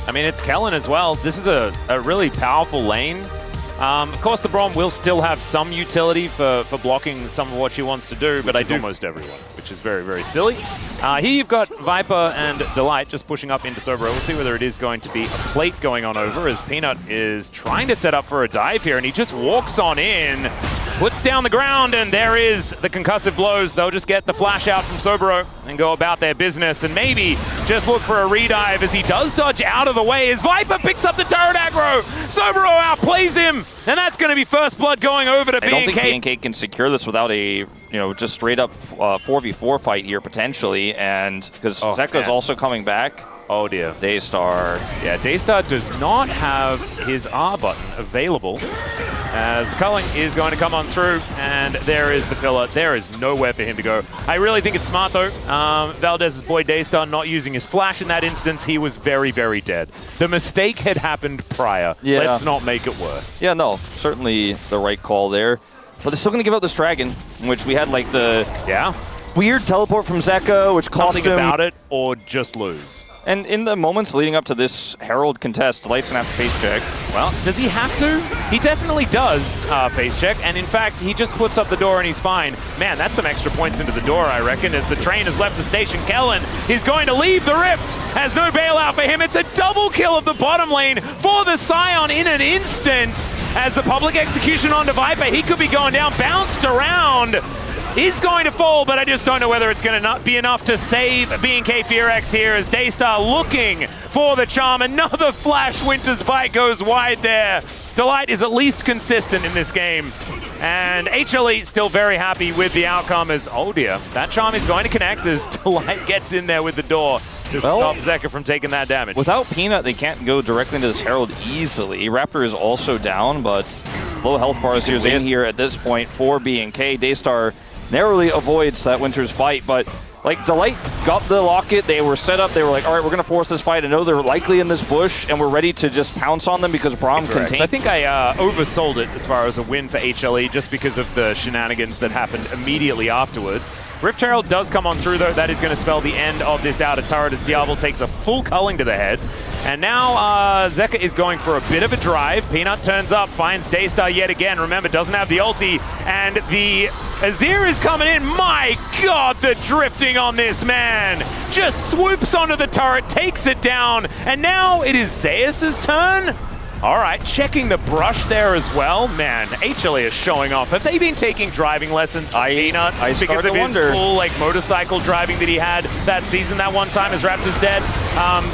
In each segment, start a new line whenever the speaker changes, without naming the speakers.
I mean, it's Kellen as well. This is a really powerful lane. Of course, the Braum will still have some utility for blocking some of what she wants to do, but I do almost everyone, which is very, very silly. Here you've got Viper and Delight just pushing up into Sobro. We'll see whether it is going to be a plate going on over as Peanut is trying to set up for a dive here, and he just walks on in, puts down the ground, and there is the concussive blows. They'll just get the flash out from Sobro and go about their business, and maybe just look for a redive as he does dodge out of the way as Viper picks up the turret aggro. Sobro outplays him, and that's going to be first blood going over to BNK.
I don't think BNK can secure this without a, just straight up 4v4 fight here potentially, and because Zeka's also coming back.
Oh dear.
Daystar.
Yeah, Daystar does not have his R button available as the culling is going to come on through, and there is the pillar. There is nowhere for him to go. I really think it's smart though. Valdez's boy Daystar not using his flash in that instance. He was very, very dead. The mistake had happened prior.
Yeah.
Let's not make it worse.
Yeah, no, certainly the right call there. But they're still going to give out this dragon, in which we had like the weird teleport from Zeka, which cost him
about it or just lose.
And in the moments leading up to this Herald contest, Delight's going to have to face check.
Well, does he have to? He definitely does face check, and in fact, he just puts up the door and he's fine. Man, that's some extra points into the door, I reckon, as the train has left the station. Kellen is going to leave the Rift. Has no bailout for him. It's a double kill of the bottom lane for the Scion in an instant. As the public execution onto Viper, he could be going down, bounced around. He's going to fall, but I just don't know whether it's going to not be enough to save BNK FEARX here as Daystar looking for the charm. Another flash Winter's Bite goes wide there. Delight is at least consistent in this game. And HLE still very happy with the outcome as, oh dear, that charm is going to connect as Delight gets in there with the door to stop Zeka from taking that damage.
Without Peanut, they can't go directly into this Herald easily. Raptor is also down, but low health bars here in here at this point for BNK. Daystar narrowly avoids that Winter's Bite, but like Delight got the locket, they were set up, they were like, all right, we're going to force this fight. I know they're likely in this bush, and we're ready to just pounce on them because Braum contained.
I think I oversold it as far as a win for HLE just because of the shenanigans that happened immediately afterwards. Rift Herald does come on through though. That is going to spell the end of this outer turret as Diablo takes a full culling to the head. And now Zeka is going for a bit of a drive. Peanut turns up, finds Daystar yet again. Remember, doesn't have the ulti, and the Azir is coming in. My God, the drifting on this man. Just swoops onto the turret, takes it down, and now it is Zeus' turn? All right, checking the brush there as well. Man, HLE is showing off. Have they been taking driving lessons from Peanut? Because of his cool motorcycle driving that he had that season that one time as Raptor's dead.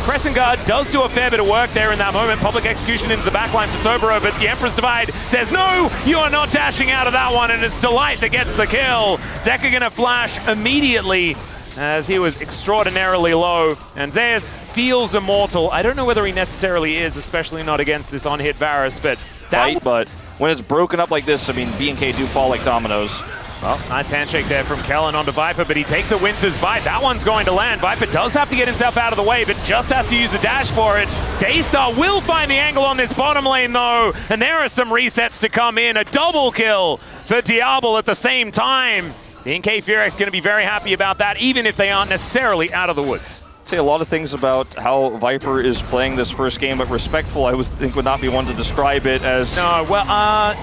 Crescent Guard does do a fair bit of work there in that moment. Public execution into the backline for Sobro, but the Emperor's Divide says, no, you are not dashing out of that one, and it's Delight that gets the kill. Zeka gonna flash immediately as he was extraordinarily low, and Zeus feels immortal. I don't know whether he necessarily is, especially not against this on-hit Varus, but that...
but when it's broken up like this, I mean, BNK do fall like dominoes.
Well, nice handshake there from Kellen onto Viper, but he takes a Winter's Bite. That one's going to land. Viper does have to get himself out of the way, but just has to use a dash for it. Daystar will find the angle on this bottom lane, though, and there are some resets to come in. A double kill for Diablo at the same time. BNK FEARX going to be very happy about that, even if they aren't necessarily out of the woods.
I'd say a lot of things about how Viper is playing this first game, but respectful, I would think, would not be one to describe it as...
No, well,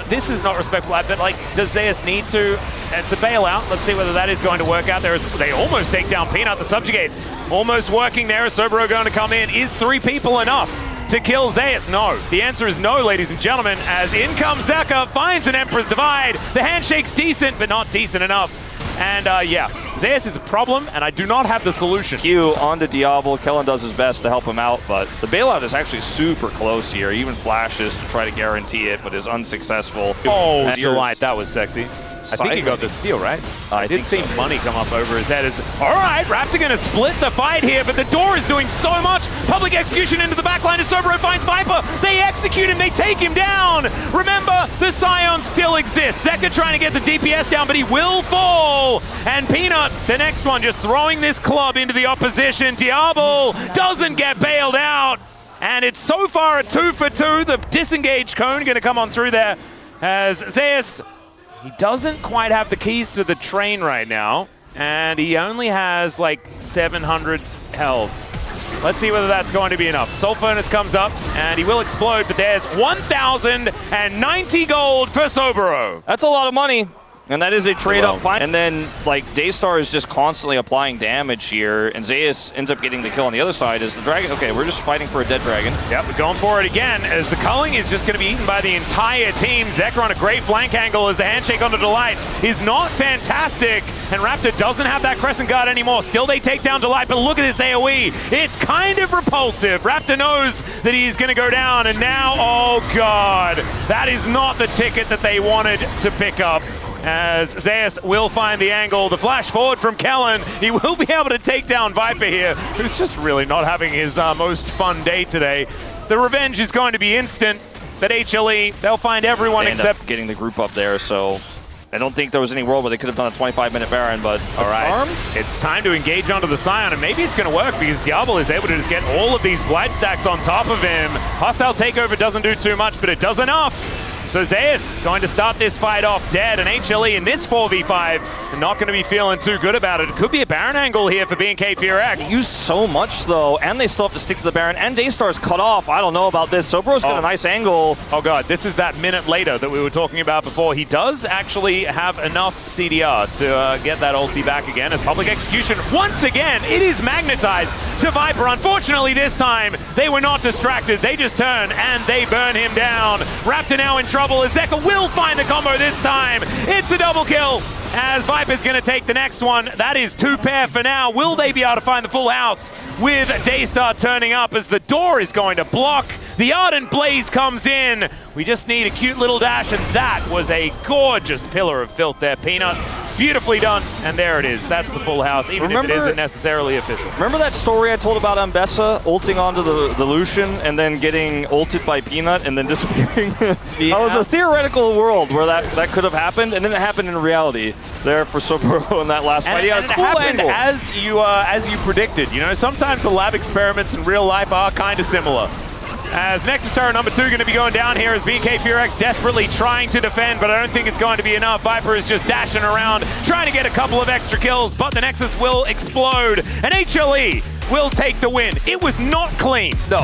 this is not respectful, but like, does Zeus need to? It's a bailout. Let's see whether that is going to work out. They almost take down Peanut, the Subjugate. Almost working there. Sobro going to come in. Is 3 people enough to kill Zeus? No. The answer is no, ladies and gentlemen, as in comes Zeka, finds an Emperor's Divide. The handshake's decent, but not decent enough. And yeah, Zeus is a problem, and I do not have the solution.
Q onto Diablo. Kellen does his best to help him out, but the bailout is actually super close here. He even flashes to try to guarantee it, but is unsuccessful.
Oh, Delight, that was sexy. I think he got the steal, right? I did see money come up over his head. All right, Raptor going to split the fight here, but the door is doing so much. Public execution into the backline as Sobro finds Viper. They execute him, they take him down. Remember, the Scion still exists. Zeka trying to get the DPS down, but he will fall. And Peanut, the next one, just throwing this club into the opposition. Diablo doesn't get bailed out. And it's so far a 2 for 2. The disengaged cone going to come on through there as Zeus... He doesn't quite have the keys to the train right now, and he only has like 700 health. Let's see whether that's going to be enough. Soul Furnace comes up, and he will explode, but there's 1,090 gold for Sobero.
That's a lot of money. And that is a trade-up fight. And then, like, Daystar is just constantly applying damage here, and Zeus ends up getting the kill on the other side. Is the dragon... Okay, we're just fighting for a dead dragon.
Yep, we're going for it again, as the culling is just going to be eaten by the entire team. Zekra on a great flank angle as the handshake onto Delight is not fantastic, and Raptor doesn't have that Crescent Guard anymore. Still, they take down Delight, but look at this AoE. It's kind of repulsive. Raptor knows that he's going to go down, and now, oh god, that is not the ticket that they wanted to pick up. As Zeus will find the angle, the flash forward from Kellen. He will be able to take down Viper here, who's just really not having his most fun day today. The revenge is going to be instant, but HLE, they'll find everyone
they
except...
end up getting the group up there, so I don't think there was any world where they could have done a 25-minute Baron, but
all right, it's time to engage onto the Scion, and maybe it's going to work because Diablo is able to just get all of these Blight stacks on top of him. Hostile Takeover doesn't do too much, but it does enough. So Zeus going to start this fight off dead, and HLE in this 4v5 not going to be feeling too good about it. It could be a Baron angle here for BNK FEARX.
He used so much though, and they still have to stick to the Baron, and Daystar's cut off. I don't know about this. Sobero's got a nice angle.
Oh god, this is that minute later that we were talking about before. He does actually have enough CDR to get that ulti back again as Public Execution. Once again, it is magnetized to Viper. Unfortunately this time, they were not distracted. They just turn and they burn him down. Raptor now in trouble as Zeka will find the combo this time. It's a double kill as Viper's going to take the next one. That is 2 pair for now. Will they be able to find the full house with Daystar turning up as the door is going to block? The Ardent Blaze comes in. We just need a cute little dash, and that was a gorgeous pillar of filth there, Peanut. Beautifully done, and there it is. That's the full house, even if it isn't necessarily official.
Remember that story I told about Ambessa ulting onto the Lucian and then getting ulted by Peanut and then disappearing?
Yeah.
That was a theoretical world where that could have happened, and then it happened in reality there for Sobero in that last fight.
And it happened as you predicted. You know, sometimes the lab experiments in real life are kind of similar. As Nexus Turret number 2 going to be going down here as BNK FEARX desperately trying to defend, but I don't think it's going to be enough. Viper is just dashing around, trying to get a couple of extra kills, but the Nexus will explode, and HLE will take the win. It was not clean, though.